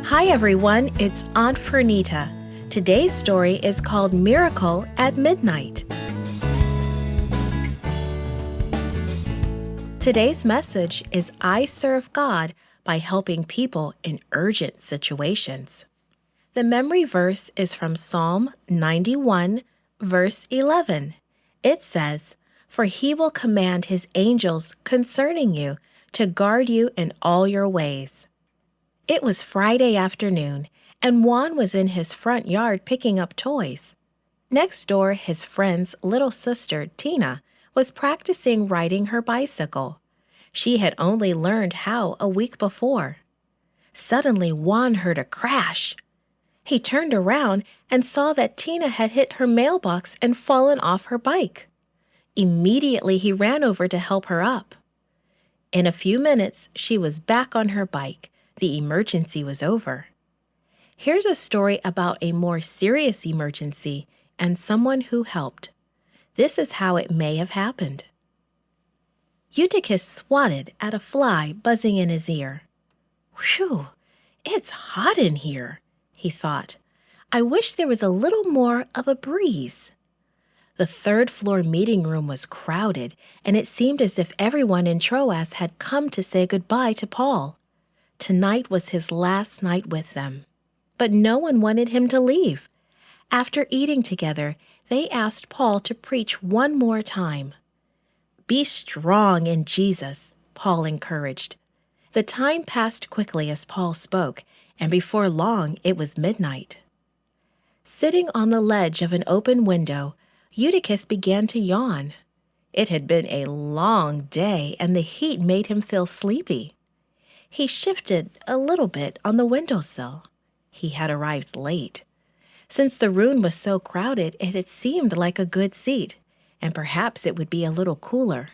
Hi everyone, it's Aunt Fernita. Today's story is called Miracle at Midnight. Today's message is I serve God by helping people in urgent situations. The memory verse is from Psalm 91, verse 11. It says, "For he will command his angels concerning you to guard you in all your ways." It was Friday afternoon, and Juan was in his front yard picking up toys. Next door, his friend's little sister, Tina, was practicing riding her bicycle. She had only learned how a week before. Suddenly, Juan heard a crash. He turned around and saw that Tina had hit her mailbox and fallen off her bike. Immediately, he ran over to help her up. In a few minutes, she was back on her bike. The emergency was over. Here's a story about a more serious emergency and someone who helped. This is how it may have happened. Eutychus swatted at a fly buzzing in his ear. "Whew, it's hot in here," he thought. "I wish there was a little more of a breeze." The third-floor meeting room was crowded, and it seemed as if everyone in Troas had come to say goodbye to Paul. Tonight was his last night with them. But no one wanted him to leave. After eating together, they asked Paul to preach one more time. "Be strong in Jesus," Paul encouraged. The time passed quickly as Paul spoke, and before long it was midnight. Sitting on the ledge of an open window, Eutychus began to yawn. It had been a long day, and the heat made him feel sleepy. He shifted a little bit on the windowsill. He had arrived late. Since the room was so crowded, it had seemed like a good seat, and perhaps it would be a little cooler.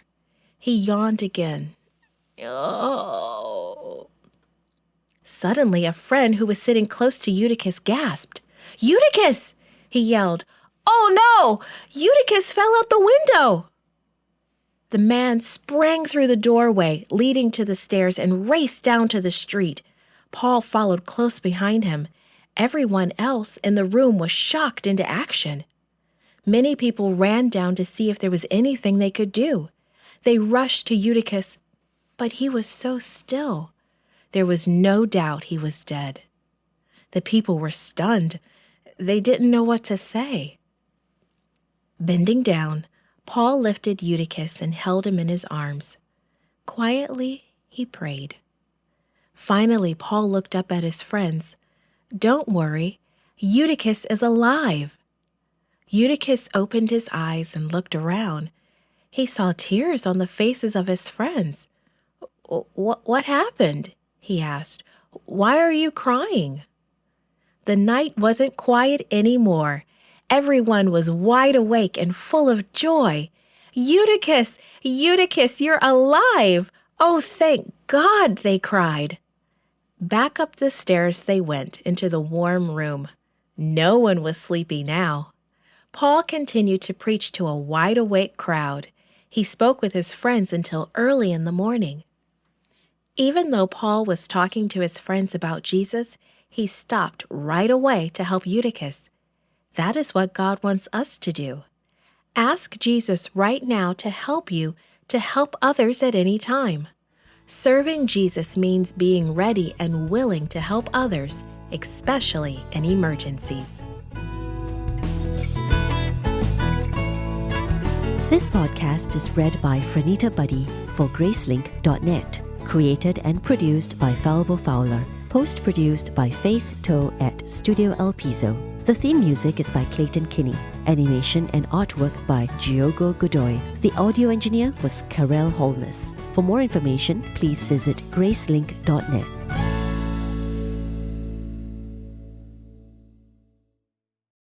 He yawned again. Oh. Suddenly, a friend who was sitting close to Eutychus gasped. "Eutychus!" he yelled. "Oh no! Eutychus fell out the window!" The man sprang through the doorway leading to the stairs and raced down to the street. Paul followed close behind him. Everyone else in the room was shocked into action. Many people ran down to see if there was anything they could do. They rushed to Eutychus, but he was so still. There was no doubt he was dead. The people were stunned. They didn't know what to say. Bending down, Paul lifted Eutychus and held him in his arms. Quietly, he prayed. Finally, Paul looked up at his friends. "Don't worry, Eutychus is alive." Eutychus opened his eyes and looked around. He saw tears on the faces of his friends. What happened?" he asked. "Why are you crying?" The night wasn't quiet anymore. Everyone was wide awake and full of joy. "Eutychus! Eutychus, you're alive! Oh, thank God!" they cried. Back up the stairs they went into the warm room. No one was sleepy now. Paul continued to preach to a wide-awake crowd. He spoke with his friends until early in the morning. Even though Paul was talking to his friends about Jesus, he stopped right away to help Eutychus. That is what God wants us to do. Ask Jesus right now to help you to help others at any time. Serving Jesus means being ready and willing to help others, especially in emergencies. This podcast is read by Fernita Buddy for Gracelink.net. Created and produced by Falvo Fowler. Post-produced by Faith Toe at Studio El Piso. The theme music is by Clayton Kinney. Animation and artwork by Giogo Godoy. The audio engineer was Karel Holness. For more information, please visit Gracelink.net.